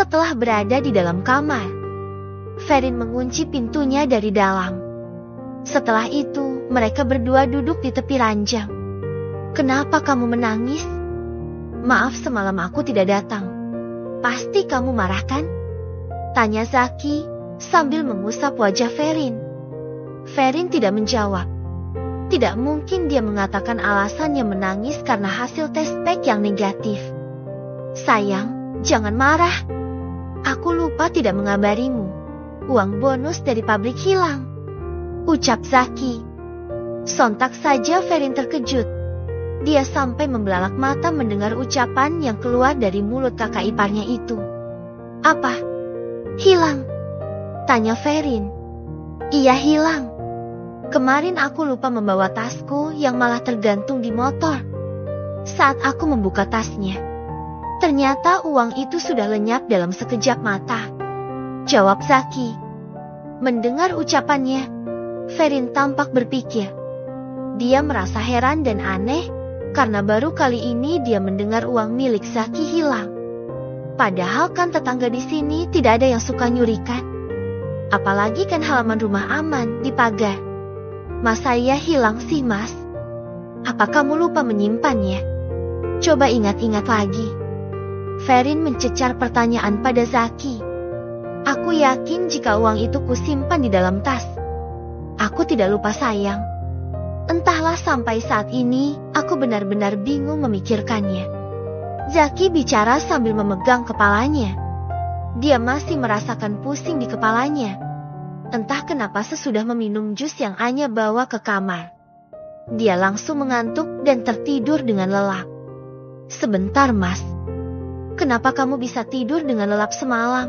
Setelah berada di dalam kamar, Ferin mengunci pintunya dari dalam. Setelah itu, mereka berdua duduk di tepi ranjang. "Kenapa kamu menangis?" "Maaf, semalam aku tidak datang." "Pasti kamu marah kan?" tanya Zaki sambil mengusap wajah Ferin. Ferin tidak menjawab. Tidak mungkin dia mengatakan alasannya menangis karena hasil tes pack yang negatif. "Sayang, jangan marah. Aku lupa tidak mengabarimu. Uang bonus dari pabrik hilang," ucap Zaki. Sontak saja Ferin terkejut. Dia sampai membelalak mata mendengar ucapan yang keluar dari mulut kakak iparnya itu. "Apa? Hilang?" tanya Ferin. "Iya, hilang. Kemarin aku lupa membawa tasku yang malah tergantung di motor. Saat aku membuka tasnya, ternyata uang itu sudah lenyap dalam sekejap mata," jawab Zaki. Mendengar ucapannya, Ferin tampak berpikir. Dia merasa heran dan aneh karena baru kali ini dia mendengar uang milik Zaki hilang. Padahal kan tetangga di sini tidak ada yang suka nyurikan. Apalagi kan halaman rumah aman di pagar. "Masa iya hilang sih, Mas? Apa kamu lupa menyimpannya? Coba ingat-ingat lagi." Ferin mencecar pertanyaan pada Zaki. "Aku yakin jika uang itu kusimpan di dalam tas." "Aku tidak lupa, sayang. Entahlah sampai saat ini aku benar-benar bingung memikirkannya." Zaki bicara sambil memegang kepalanya. Dia masih merasakan pusing di kepalanya. Entah kenapa sesudah meminum jus yang Anya bawa ke kamar, dia langsung mengantuk dan tertidur dengan lelap. "Sebentar, Mas. Kenapa kamu bisa tidur dengan lelap semalam?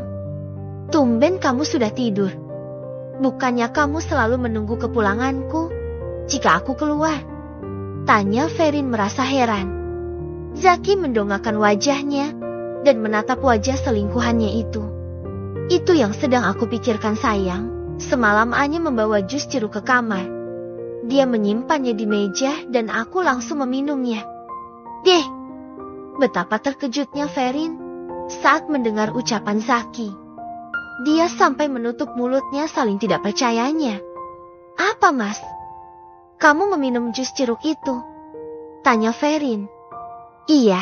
Tumben kamu sudah tidur. Bukannya kamu selalu menunggu kepulanganku jika aku keluar?" tanya Ferin merasa heran. Zaki mendongakkan wajahnya dan menatap wajah selingkuhannya itu. "Itu yang sedang aku pikirkan, sayang. Semalam Anya membawa jus jeruk ke kamar. Dia menyimpannya di meja dan aku langsung meminumnya." "Deh!" Betapa terkejutnya Ferin saat mendengar ucapan Zaki. Dia sampai menutup mulutnya saling tidak percayanya. "Apa, Mas? Kamu meminum jus jeruk itu?" tanya Ferin. "Iya.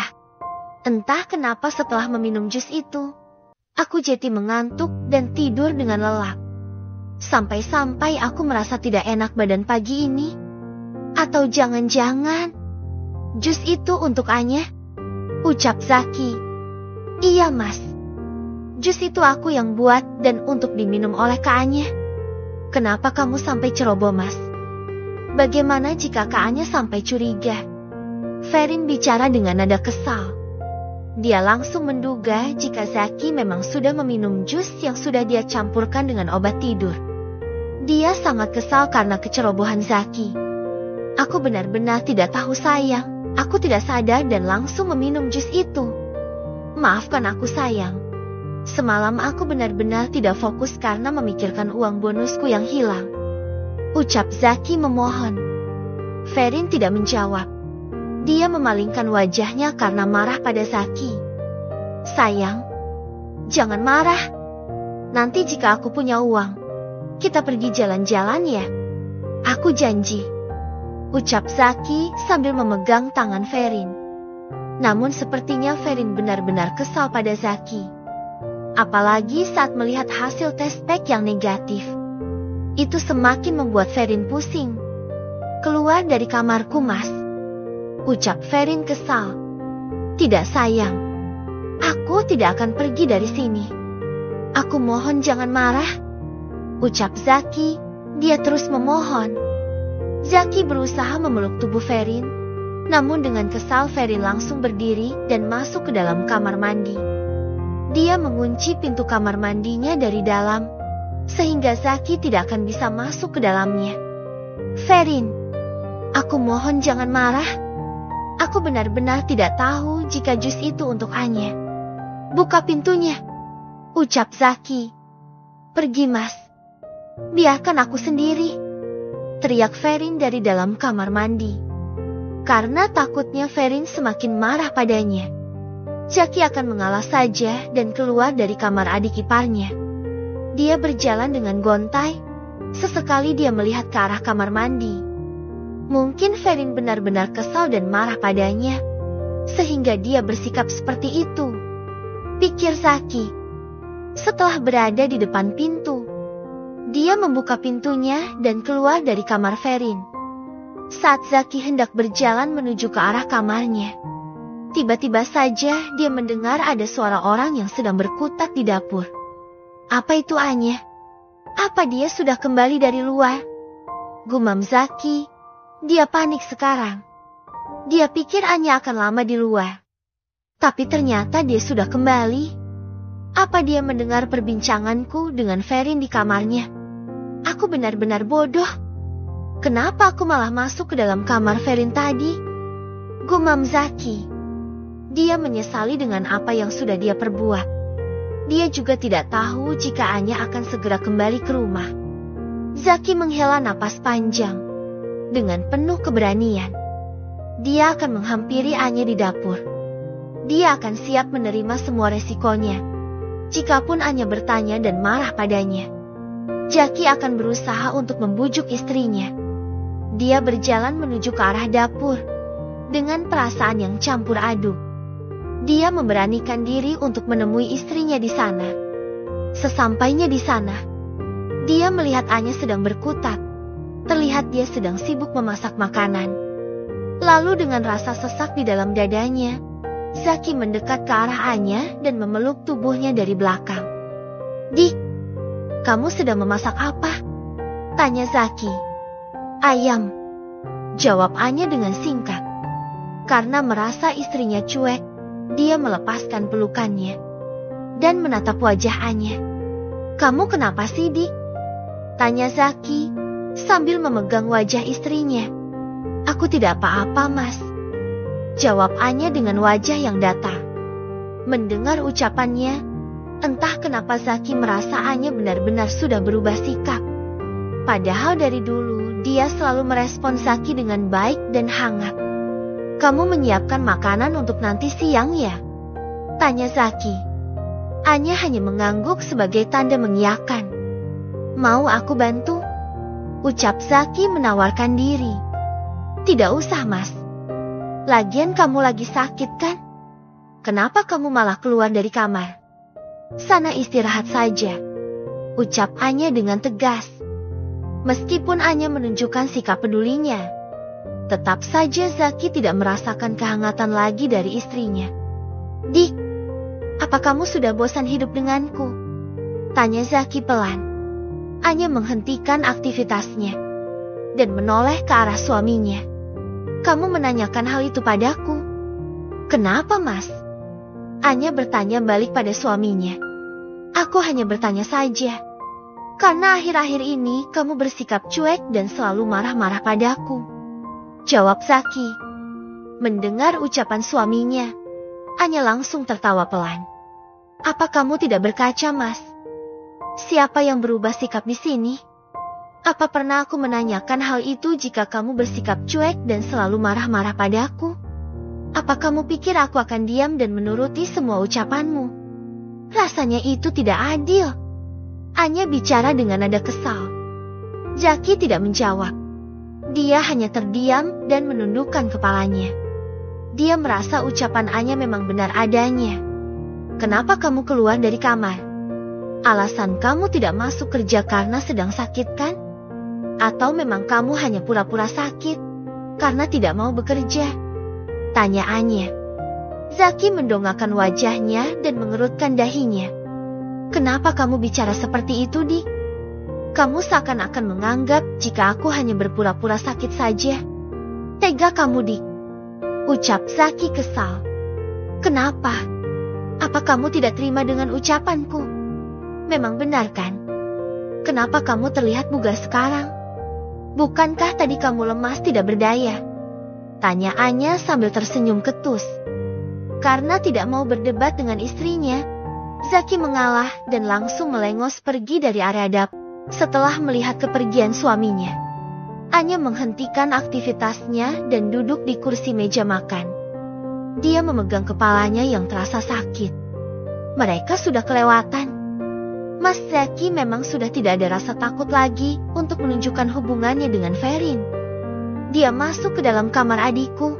Entah kenapa setelah meminum jus itu, aku jadi mengantuk dan tidur dengan lelap. Sampai-sampai aku merasa tidak enak badan pagi ini. Atau jangan-jangan jus itu untuk Anya?" ucap Zaki. "Iya, Mas. Jus itu aku yang buat dan untuk diminum oleh Kak Anya. Kenapa kamu sampai ceroboh, Mas? Bagaimana jika Kak Anya sampai curiga?" Ferin bicara dengan nada kesal. Dia langsung menduga jika Zaki memang sudah meminum jus yang sudah dia campurkan dengan obat tidur. Dia sangat kesal karena kecerobohan Zaki. "Aku benar-benar tidak tahu, sayang. Aku tidak sadar dan langsung meminum jus itu. Maafkan aku, sayang. Semalam aku benar-benar tidak fokus karena memikirkan uang bonusku yang hilang," ucap Zaki memohon. Ferin tidak menjawab. Dia memalingkan wajahnya karena marah pada Zaki. "Sayang, jangan marah. Nanti jika aku punya uang, kita pergi jalan-jalan ya. Aku janji," ucap Zaki sambil memegang tangan Ferin. Namun sepertinya Ferin benar-benar kesal pada Zaki. Apalagi saat melihat hasil tes pack yang negatif. Itu semakin membuat Ferin pusing. "Keluar dari kamarku, Mas," ucap Ferin kesal. "Tidak, sayang. Aku tidak akan pergi dari sini. Aku mohon jangan marah," ucap Zaki. Dia terus memohon. Zaki berusaha memeluk tubuh Ferin. Namun dengan kesal Ferin langsung berdiri dan masuk ke dalam kamar mandi. Dia mengunci pintu kamar mandinya dari dalam, sehingga Zaki tidak akan bisa masuk ke dalamnya. "Ferin, aku mohon jangan marah. Aku benar-benar tidak tahu jika jus itu untuk Anya. Buka pintunya," ucap Zaki. "Pergi, Mas. Biarkan aku sendiri," teriak Ferin dari dalam kamar mandi. Karena takutnya Ferin semakin marah padanya, Zaki akan mengalah saja dan keluar dari kamar adik iparnya. Dia berjalan dengan gontai. Sesekali dia melihat ke arah kamar mandi. Mungkin Ferin benar-benar kesal dan marah padanya, sehingga dia bersikap seperti itu, pikir Zaki. Setelah berada di depan pintu, dia membuka pintunya dan keluar dari kamar Ferin. Saat Zaki hendak berjalan menuju ke arah kamarnya, tiba-tiba saja dia mendengar ada suara orang yang sedang berkutat di dapur. Apa itu Anya? Apa dia sudah kembali dari luar? Gumam Zaki. Dia panik sekarang. Dia pikir Anya akan lama di luar. Tapi ternyata dia sudah kembali. Apa dia mendengar perbincanganku dengan Ferin di kamarnya? Aku benar-benar bodoh. Kenapa aku malah masuk ke dalam kamar Ferin tadi? Gumam Zaki. Dia menyesali dengan apa yang sudah dia perbuat. Dia juga tidak tahu jika Anya akan segera kembali ke rumah. Zaki menghela napas panjang. Dengan penuh keberanian, dia akan menghampiri Anya di dapur. Dia akan siap menerima semua resikonya. Jikapun Anya bertanya dan marah padanya, Zaki akan berusaha untuk membujuk istrinya. Dia berjalan menuju ke arah dapur dengan perasaan yang campur aduk. Dia memberanikan diri untuk menemui istrinya di sana. Sesampainya di sana, dia melihat Anya sedang berkutat. Terlihat dia sedang sibuk memasak makanan. Lalu dengan rasa sesak di dalam dadanya, Zaki mendekat ke arah Anya dan memeluk tubuhnya dari belakang. "Dik, kamu sedang memasak apa?" tanya Zaki. "Ayam," jawab Anya dengan singkat. Karena merasa istrinya cuek, dia melepaskan pelukannya dan menatap wajah Anya. "Kamu kenapa sih, Dik?" tanya Zaki sambil memegang wajah istrinya. "Aku tidak apa-apa, Mas," jawab Anya dengan wajah yang datar. Mendengar ucapannya, entah kenapa Zaki merasa Anya benar-benar sudah berubah sikap. Padahal dari dulu dia selalu merespon Zaki dengan baik dan hangat. "Kamu menyiapkan makanan untuk nanti siang ya?" tanya Zaki. Anya hanya mengangguk sebagai tanda mengiyakan. "Mau aku bantu?" ucap Zaki menawarkan diri. "Tidak usah, Mas. Lagian kamu lagi sakit kan? Kenapa kamu malah keluar dari kamar? Sana istirahat saja," ucap Anya dengan tegas. Meskipun Anya menunjukkan sikap pedulinya, tetap saja Zaki tidak merasakan kehangatan lagi dari istrinya. "Dik, apa kamu sudah bosan hidup denganku?" tanya Zaki pelan. Anya menghentikan aktivitasnya dan menoleh ke arah suaminya. "Kamu menanyakan hal itu padaku? Kenapa, Mas?" Anya bertanya balik pada suaminya. "Aku hanya bertanya saja. Karena akhir-akhir ini kamu bersikap cuek dan selalu marah-marah padaku," jawab Zaki. Mendengar ucapan suaminya, Anya langsung tertawa pelan. "Apa kamu tidak berkaca, Mas? Siapa yang berubah sikap di sini? Apa pernah aku menanyakan hal itu jika kamu bersikap cuek dan selalu marah-marah padaku? Apa kamu pikir aku akan diam dan menuruti semua ucapanmu? Rasanya itu tidak adil." Anya bicara dengan nada kesal. Zaki tidak menjawab. Dia hanya terdiam dan menundukkan kepalanya. Dia merasa ucapan Anya memang benar adanya. "Kenapa kamu keluar dari kamar? Alasan kamu tidak masuk kerja karena sedang sakit kan? Atau memang kamu hanya pura-pura sakit karena tidak mau bekerja?" tanya Anya. Zaki mendongakkan wajahnya dan mengerutkan dahinya. "Kenapa kamu bicara seperti itu, Dik? Kamu seakan-akan menganggap jika aku hanya berpura-pura sakit saja. Tega kamu, Dik," ucap Zaki kesal. "Kenapa? Apa kamu tidak terima dengan ucapanku? Memang benar kan? Kenapa kamu terlihat bugar sekarang? Bukankah tadi kamu lemas tidak berdaya?" tanya Anya sambil tersenyum ketus. Karena tidak mau berdebat dengan istrinya, Zaki mengalah dan langsung melengos pergi dari area dapur. Setelah melihat kepergian suaminya, Anya menghentikan aktivitasnya dan duduk di kursi meja makan. Dia memegang kepalanya yang terasa sakit. Mereka sudah kelewatan. Mas Zaki memang sudah tidak ada rasa takut lagi untuk menunjukkan hubungannya dengan Ferin. Dia masuk ke dalam kamar adikku.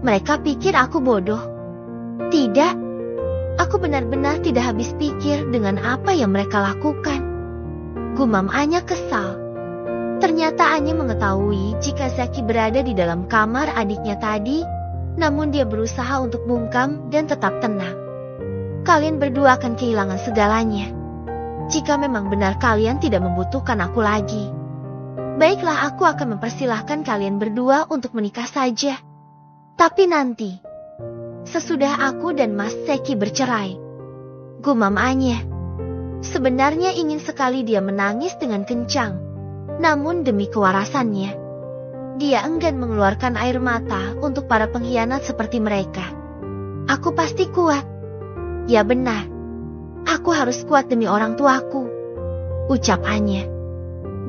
Mereka pikir aku bodoh. Tidak, aku benar-benar tidak habis pikir dengan apa yang mereka lakukan. Gumam Anya kesal. Ternyata Anya mengetahui jika Zaki berada di dalam kamar adiknya tadi, namun dia berusaha untuk bungkam dan tetap tenang. Kalian berdua akan kehilangan segalanya. Jika memang benar kalian tidak membutuhkan aku lagi, baiklah, aku akan mempersilahkan kalian berdua untuk menikah saja. Tapi nanti, sesudah aku dan Mas Zaki bercerai. Gumam Anya. Sebenarnya ingin sekali dia menangis dengan kencang. Namun demi kewarasannya, dia enggan mengeluarkan air mata untuk para pengkhianat seperti mereka. Aku pasti kuat. Ya benar. Aku harus kuat demi orang tuaku, ucap Anya.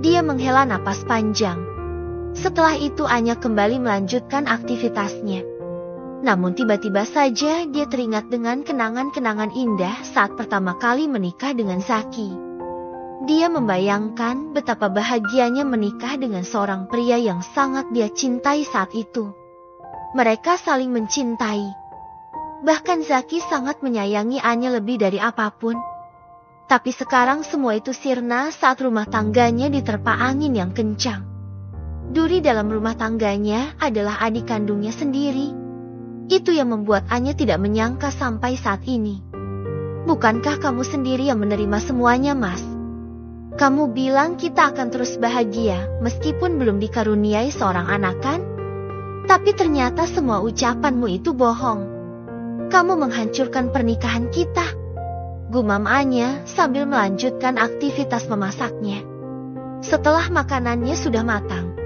Dia menghela napas panjang. Setelah itu Anya kembali melanjutkan aktivitasnya. Namun tiba-tiba saja dia teringat dengan kenangan-kenangan indah saat pertama kali menikah dengan Zaki. Dia membayangkan betapa bahagianya menikah dengan seorang pria yang sangat dia cintai saat itu. Mereka saling mencintai. Bahkan Zaki sangat menyayangi Anya lebih dari apapun. Tapi sekarang semua itu sirna saat rumah tangganya diterpa angin yang kencang. Duri dalam rumah tangganya adalah adik kandungnya sendiri. Itu yang membuat Anya tidak menyangka sampai saat ini. Bukankah kamu sendiri yang menerima semuanya, Mas? Kamu bilang kita akan terus bahagia meskipun belum dikaruniai seorang anak, kan? Tapi ternyata semua ucapanmu itu bohong. Kamu menghancurkan pernikahan kita, gumam Anya sambil melanjutkan aktivitas memasaknya. Setelah makanannya sudah matang,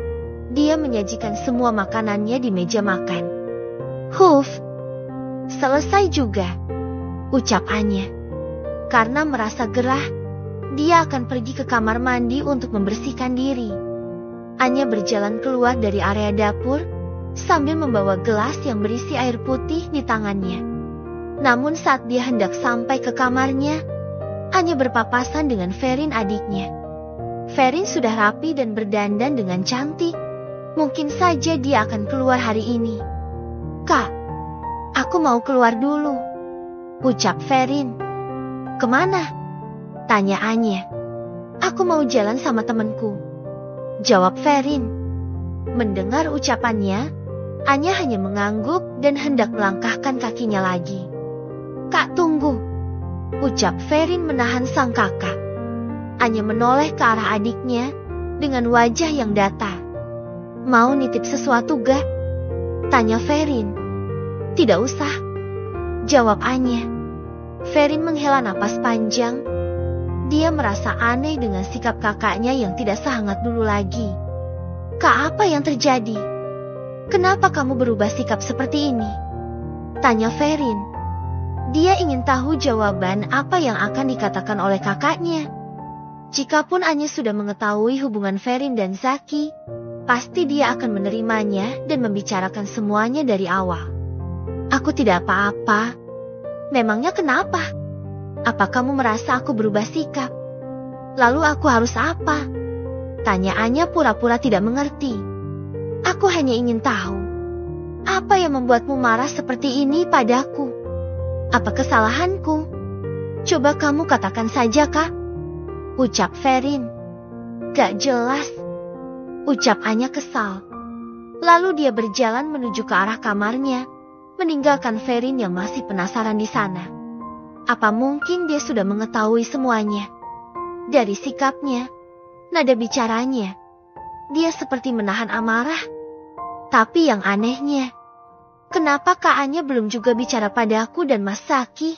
dia menyajikan semua makanannya di meja makan. Huf, selesai juga, ucap Anya. Karena merasa gerah, dia akan pergi ke kamar mandi untuk membersihkan diri. Anya berjalan keluar dari area dapur sambil membawa gelas yang berisi air putih di tangannya. Namun saat dia hendak sampai ke kamarnya, Anya berpapasan dengan Ferin adiknya. Ferin sudah rapi dan berdandan dengan cantik. Mungkin saja dia akan keluar hari ini. Kak, aku mau keluar dulu, ucap Ferin. Kemana? Tanya Anya. Aku mau jalan sama temanku, jawab Ferin. Mendengar ucapannya, Anya hanya mengangguk dan hendak melangkahkan kakinya lagi. Kak, tunggu, ucap Ferin menahan sang kakak. Anya menoleh ke arah adiknya dengan wajah yang datar. Mau nitip sesuatu gak? Tanya Ferin. Tidak usah, jawab Anya. Ferin menghela napas panjang. Dia merasa aneh dengan sikap kakaknya yang tidak sehangat dulu lagi. Kak, apa yang terjadi? Kenapa kamu berubah sikap seperti ini? Tanya Ferin. Dia ingin tahu jawaban apa yang akan dikatakan oleh kakaknya. Jikapun Anya sudah mengetahui hubungan Ferin dan Zaki, pasti dia akan menerimanya dan membicarakan semuanya dari awal. Aku tidak apa-apa. Memangnya kenapa? Apa kamu merasa aku berubah sikap? Lalu aku harus apa? Tanya Anya pura-pura tidak mengerti. Aku hanya ingin tahu, apa yang membuatmu marah seperti ini padaku? Apa kesalahanku? Coba kamu katakan saja, Kak, ucap Ferin. Gak jelas, ucap Anya kesal. Lalu dia berjalan menuju ke arah kamarnya, meninggalkan Ferin yang masih penasaran di sana. Apa mungkin dia sudah mengetahui semuanya? Dari sikapnya, nada bicaranya, dia seperti menahan amarah. Tapi yang anehnya, kenapa Kak Anya belum juga bicara padaku dan Mas Zaki?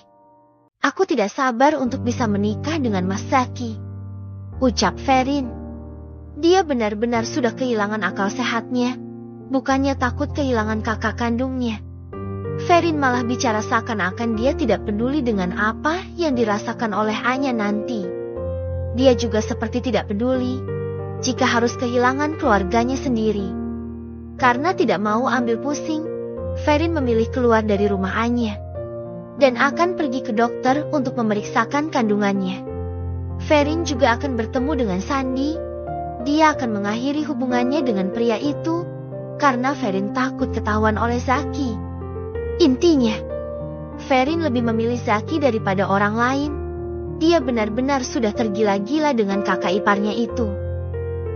Aku tidak sabar untuk bisa menikah dengan Mas Zaki, ucap Ferin. Dia benar-benar sudah kehilangan akal sehatnya, bukannya takut kehilangan kakak kandungnya. Ferin malah bicara seakan-akan dia tidak peduli dengan apa yang dirasakan oleh Anya nanti. Dia juga seperti tidak peduli jika harus kehilangan keluarganya sendiri. Karena tidak mau ambil pusing, Ferin memilih keluar dari rumah Anya dan akan pergi ke dokter untuk memeriksakan kandungannya. Ferin juga akan bertemu dengan Sandi. Dia akan mengakhiri hubungannya dengan pria itu karena Ferin takut ketahuan oleh Zaki. Intinya, Ferin lebih memilih Zaki daripada orang lain. Dia benar-benar sudah tergila-gila dengan kakak iparnya itu.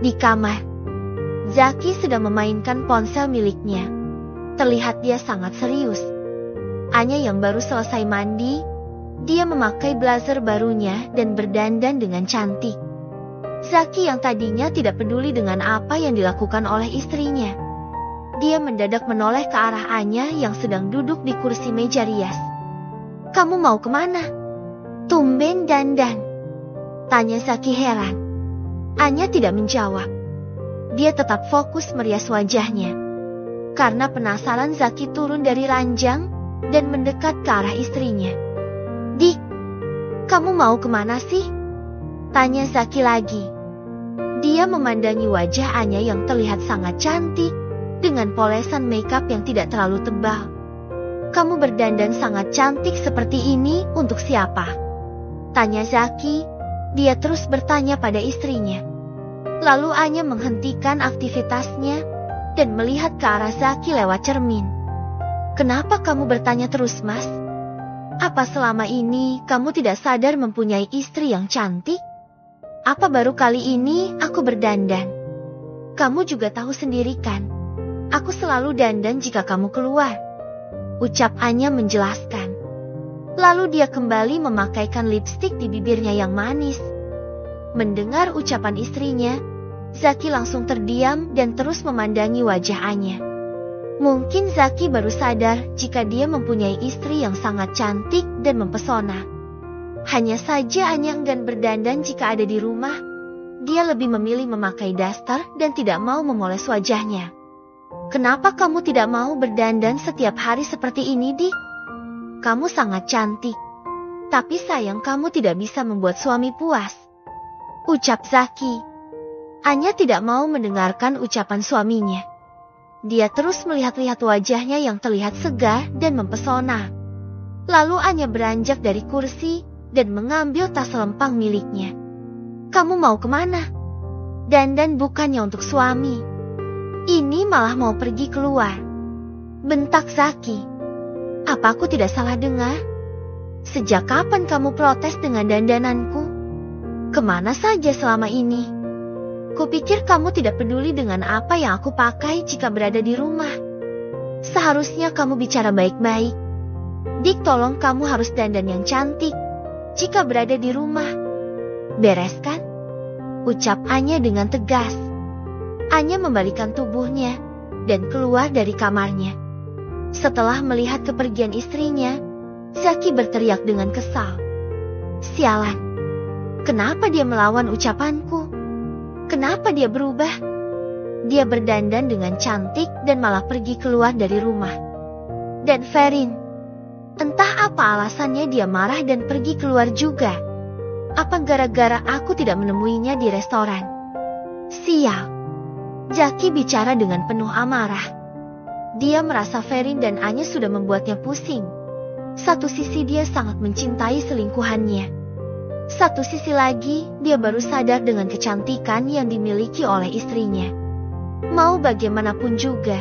Di kamar, Zaki sedang memainkan ponsel miliknya. Terlihat dia sangat serius. Anya yang baru selesai mandi, dia memakai blazer barunya dan berdandan dengan cantik. Zaki yang tadinya tidak peduli dengan apa yang dilakukan oleh istrinya. Dia mendadak menoleh ke arah Anya yang sedang duduk di kursi meja rias. "Kamu mau kemana?" "Tumben dandan," tanya Zaki heran. Anya tidak menjawab. Dia tetap fokus merias wajahnya. Karena penasaran, Zaki turun dari ranjang dan mendekat ke arah istrinya. "Dik, kamu mau kemana sih?" tanya Zaki lagi. Dia memandangi wajah Anya yang terlihat sangat cantik dengan polesan makeup yang tidak terlalu tebal. "Kamu berdandan sangat cantik seperti ini untuk siapa?" tanya Zaki. Dia terus bertanya pada istrinya. Lalu Anya menghentikan aktivitasnya dan melihat ke arah Zaki lewat cermin. "Kenapa kamu bertanya terus, Mas? Apa selama ini kamu tidak sadar mempunyai istri yang cantik? Apa baru kali ini aku berdandan? Kamu juga tahu sendiri kan, aku selalu dandan jika kamu keluar," ucap Anya menjelaskan. Lalu dia kembali memakaikan lipstik di bibirnya yang manis. Mendengar ucapan istrinya, Zaki langsung terdiam dan terus memandangi wajah Anya. Mungkin Zaki baru sadar jika dia mempunyai istri yang sangat cantik dan mempesona. Hanya saja Anya enggan berdandan jika ada di rumah. Dia lebih memilih memakai daster dan tidak mau memoles wajahnya. "Kenapa kamu tidak mau berdandan setiap hari seperti ini, Dik? Kamu sangat cantik. Tapi sayang kamu tidak bisa membuat suami puas," ucap Zaki. Anya tidak mau mendengarkan ucapan suaminya. Dia terus melihat-lihat wajahnya yang terlihat segar dan mempesona. Lalu Anya beranjak dari kursi dan mengambil tas lempang miliknya. "Kamu mau kemana? Dandan bukannya untuk suami. Ini malah mau pergi keluar," bentak Zaki. "Apa aku tidak salah dengar? Sejak kapan kamu protes dengan dandananku? Kemana saja selama ini? Kupikir kamu tidak peduli dengan apa yang aku pakai jika berada di rumah. Seharusnya kamu bicara baik-baik. Dik, tolong kamu harus dandan yang cantik jika berada di rumah. Beres kan?" ucap Anya dengan tegas. Anya membalikan tubuhnya dan keluar dari kamarnya. Setelah melihat kepergian istrinya, Zaki berteriak dengan kesal. "Sialan, kenapa dia melawan ucapanku? Kenapa dia berubah? Dia berdandan dengan cantik dan malah pergi keluar dari rumah. Dan Ferin, entah apa alasannya dia marah dan pergi keluar juga. Apa gara-gara aku tidak menemuinya di restoran? Sial." Zaki bicara dengan penuh amarah. Dia merasa Ferin dan Anya sudah membuatnya pusing. Satu sisi dia sangat mencintai selingkuhannya. Satu sisi lagi, dia baru sadar dengan kecantikan yang dimiliki oleh istrinya. Mau bagaimanapun juga,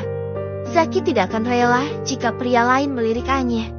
Zaki tidak akan rela jika pria lain melirik Anya.